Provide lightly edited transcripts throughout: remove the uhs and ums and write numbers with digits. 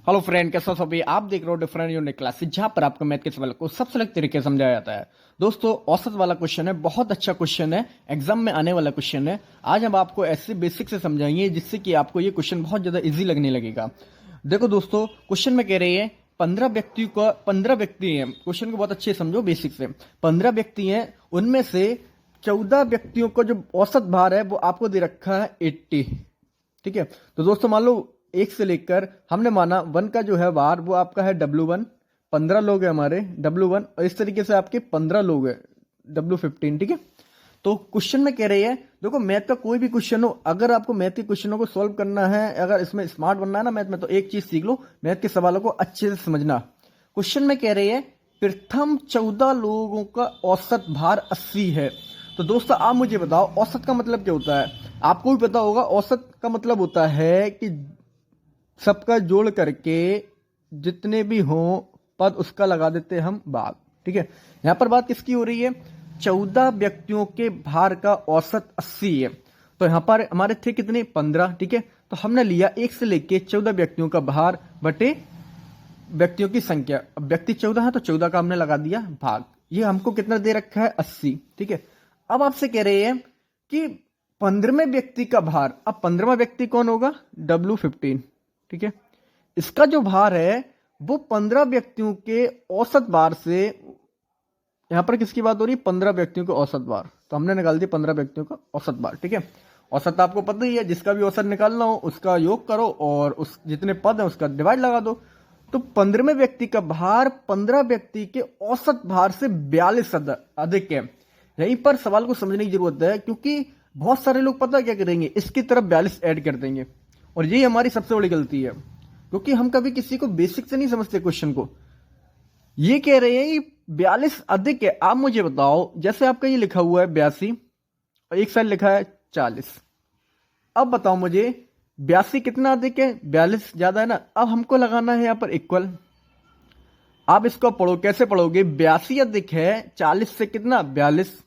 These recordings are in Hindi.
हेलो फ्रेंड, कैसा हो सभी। आप देख रहे हो डिफरेंट यूनिक क्लासेस, जहां पर आपको मैथ के सवाल को सबसे अलग तरीके से समझाया जाता है। दोस्तों, औसत वाला क्वेश्चन है, बहुत अच्छा क्वेश्चन है, एग्जाम में आने वाला क्वेश्चन है। आज हम आपको ऐसे बेसिक से समझाएंगे जिससे कि आपको ये क्वेश्चन बहुत ज्यादा इजी लगने लगेगा। देखो दोस्तों, क्वेश्चन में कह रही है 15 व्यक्ति हैं। क्वेश्चन को बहुत अच्छे से समझो बेसिक से। 15 व्यक्ति हैं, उनमें से 14 व्यक्तियों का जो औसत भार है वो आपको दे रखा है 80। ठीक है, तो दोस्तों मान लो एक से लेकर हमने माना वन का जो है भार वो आपका है W1। 15 लोग हैं हमारे W1, और इस तरीके से आपके 15 लोग हैं W15। ठीक है, तो क्वेश्चन में कह रही है, देखो मैथ का कोई भी क्वेश्चन हो, अगर आपको मैथ के क्वेश्चनों को सॉल्व करना है, अगर इसमें स्मार्ट बनना है ना मैथ में, तो एक चीज सीख लो, मैथ के सवालों को अच्छे से समझना। क्वेश्चन में कह रही है प्रथम 14 लोगों का औसत भार 80 है। तो दोस्तों आप मुझे बताओ, औसत का मतलब क्या होता है। आपको भी पता होगा, औसत का मतलब होता है कि सबका जोड़ करके जितने भी हों पद उसका लगा देते हैं हम भाग। ठीक है, यहां पर बात किसकी हो रही है, 14 व्यक्तियों के भार का औसत 80 है। तो यहां पर हमारे थे कितने, 15। ठीक है, तो हमने लिया 1 से लेके 14 व्यक्तियों का भार बटे व्यक्तियों की संख्या। अब व्यक्ति 14 है तो 14 का हमने लगा दिया भाग। ये हमको कितना दे रखा है, 80। ठीक है, अब आपसे कह रहे हैं कि 15वें व्यक्ति का भार। अब 15वां व्यक्ति कौन होगा, W15। ठीक है, इसका जो भार है वो 15 व्यक्तियों के औसत भार से, यहां पर किसकी बात हो रही है, 15 व्यक्तियों के औसत भार, तो हमने निकाल दिया 15 व्यक्तियों का औसत भार। ठीक है, औसत आपको पता ही है, जिसका भी औसत निकालना हो उसका योग करो और उस जितने पद है उसका डिवाइड लगा दो। तो 15वें व्यक्ति का भार 15 व्यक्ति के औसत भार से 42 अधिक है। यहीं पर सवाल को समझने की जरूरत है, क्योंकि बहुत सारे लोग पता क्या करेंगे, इसकी तरफ 42 ऐड कर देंगे, और यही हमारी सबसे बड़ी गलती है, क्योंकि हम कभी किसी को बेसिक से नहीं समझते क्वेश्चन को। ये कह रहे हैं कि 42 अधिक है। आप मुझे बताओ, जैसे आपका ये लिखा हुआ है 82 और एक साइड लिखा है 40। अब बताओ मुझे 82 कितना अधिक है, 42 ज्यादा है ना। अब हमको लगाना है यहां पर इक्वल। आप इसको पढ़ो, कैसे पढ़ोगे, 82 अधिक है 40 से कितना, 42।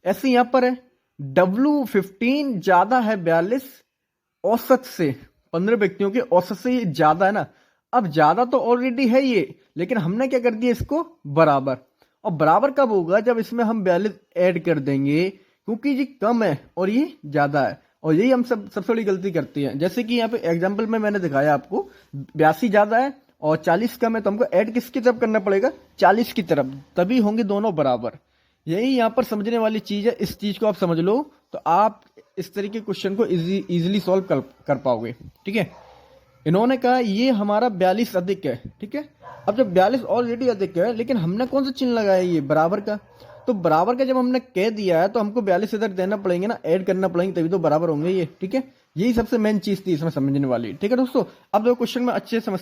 ऐसे यहां पर है W15 ज्यादा है 42 औसत से, 15 व्यक्तियों के औसत से ये ज्यादा है ना। अब ज्यादा तो ऑलरेडी है ये, लेकिन हमने क्या कर दिया इसको बराबर। और बराबर कब होगा, जब इसमें हम 42 ऐड कर देंगे, क्योंकि ये कम है और ये ज्यादा है। और यही हम सबसे बड़ी गलती करते हैं। जैसे कि यहाँ पे एग्जाम्पल में मैंने दिखाया आपको, 82 ज्यादा है और 40 कम है, तो हमको ऐड किसकी तरफ करना पड़ेगा, 40 की तरफ, तभी होंगे दोनों बराबर। यही यहाँ पर समझने वाली चीज है। इस चीज को आप समझ लो तो आप इस तरीके क्वेश्चन को इजीली सॉल्व कर पाओगे। ठीक है, इन्होंने कहा ये हमारा 42 अधिक है। ठीक है, अब जब 42 ऑलरेडी अधिक है, लेकिन हमने कौन सा चिन्ह लगाया, ये बराबर का। तो बराबर का जब हमने कह दिया है तो हमको 42 इधर देना पड़ेंगे ना, ऐड करना पड़ेंगे, तभी तो बराबर होंगे ये। ठीक है, यही सबसे मेन चीज थी इसमें समझने वाली। ठीक है दोस्तों, अब देखो क्वेश्चन में अच्छे से समझ।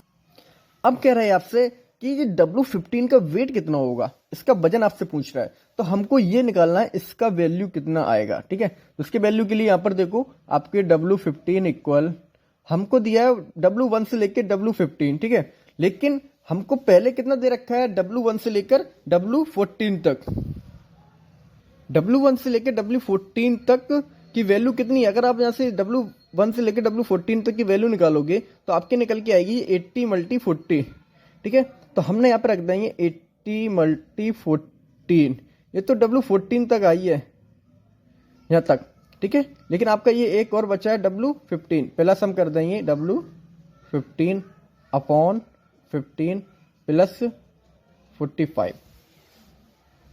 अब कह रहे हैं आपसे कि ये W15 का वेट कितना होगा, इसका वजन आपसे पूछ रहा है। तो हमको ये निकालना है इसका वैल्यू कितना आएगा। ठीक है, तो उसके वैल्यू के लिए यहां पर देखो, आपके W15 इक्वल, हमको दिया है W1 से लेकर W15। ठीक है, लेकिन हमको पहले कितना दे रखा है, W1 से लेकर W14 तक। W1 से लेकर W14 तक की वैल्यू कितनी है, अगर आप यहां से W1 से लेकर W14 तक की वैल्यू निकालोगे तो आपके निकल के आएगी 80 × 40। ठीक है, तो हमने यहाँ पे रख देंगे 80 × 14। ये तो W14 तक आई है यहाँ तक। ठीक है, लेकिन आपका ये एक और बचा है W15, पहला सम कर देंगे W15 अपॉन 15 प्लस 45।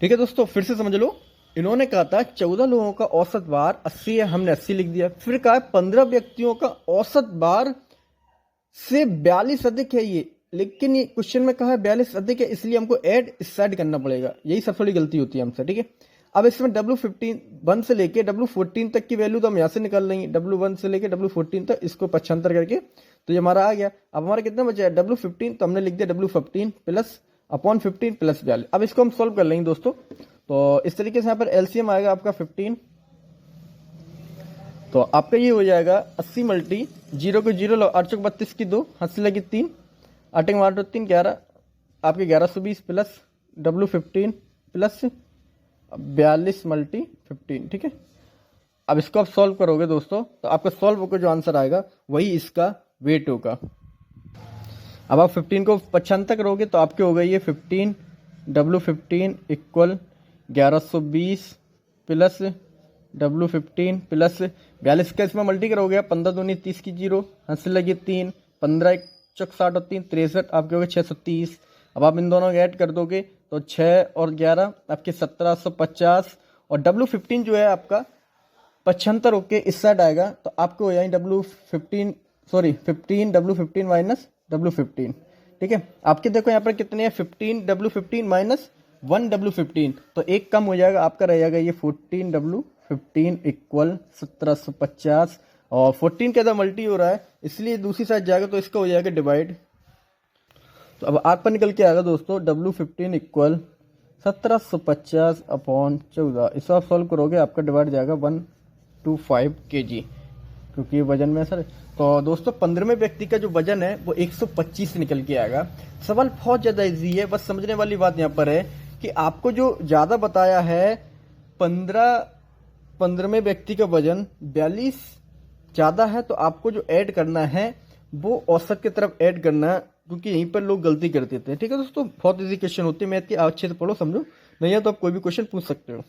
ठीक है दोस्तों, फिर से समझ लो, इन्होंने कहा था 14 लोगों का औसत भार 80 है, हमने 80 लिख दिया। फिर कहा 15 व्यक्तियों का औसत भार से 42 अधिक है ये, लेकिन ये क्वेश्चन में कहा है 42 अधिक है, इसलिए हमको ऐड इस साइड करना पड़ेगा। यही सबसे बड़ी गलती होती है हमसे। ठीक है, अब इसमें W1 से लेके W14 तक की वैल्यू तो हम यहाँ से निकाल लेंगे, W1 से लेके W14 तक, इसको पक्षांतर करके तो ये हमारा आ गया। अब हमारा कितना बचा है, W15, तो हमने लिख दिया W15 प्लस अपॉन 15 प्लस 42। अब इसको हम सोल्व कर लेंगे दोस्तों। तो इस तरीके से यहाँ पर एलसीएम आएगा आपका 15, तो आपका ये हो जाएगा 80 × 0 को 0 लो, 8 चौक 32 की 2, हाथ से लगी 3, 8 8 3 11, आपके 1120 प्लस W15 प्लस 42 × 15। ठीक है, अब इसको आप सॉल्व करोगे दोस्तों, तो आपका सॉल्व होकर जो आंसर आएगा वही इसका वेट होगा। अब आप 15 को 55 करोगे तो आपके हो गई ये 15 W15 equal 1120 plus W15 plus 42 का इसमें मल्टी करोगे 15 दूनी 30 की 0 हंस लगी 3 15 चौक 60 और 3 63 आपके हो गए 630। अब आप इन दोनों को ऐड कर दोगे तो 6 और 11 आपके 1750 और W15 जो है आपका 75 होके इस साइड आएगा तो आपको हो जाएंगे W15 sorry 15 W15 minus W15। ठीक है, आपके देखो यहाँ पर कितने हैं 15 W15 माइनस 1 W15 तो एक कम हो जाएगा, आपका रह जाएगा ये 14 W15 इक्वल 1750 और 14 के अंदर मल्टी हो रहा है इसलिए दूसरी साइड जाएगा तो इसका हो जाएगा डिवाइड। तो अब आपका निकल के आएगा दोस्तों W15 इक्वल 1750 अपॉन 14। इसे आप सॉल्व करोगे आपका डिवाइड जाएगा 125 kg क्योंकि ये वजन में सर। तो दोस्तों 15वें व्यक्ति का जो वजन है वो 125 निकल के आएगा। सवाल बहुत ज़्यादा इजी है, बस समझने वाली बात यहाँ पर है कि आपको जो ज़्यादा बताया है 15वें व्यक्ति का वजन 42 ज़्यादा है तो आपको जो ऐड करना है वो औसत की तरफ ऐड करना है क्योंकि यहीं पर लोग गलती कर देते हैं। ठीक है दोस्तों, बहुत इजी क्वेश्चन होती है मैथ की, अच्छे से पढ़ो समझो, नहीं है तो आप कोई भी क्वेश्चन पूछ सकते हो।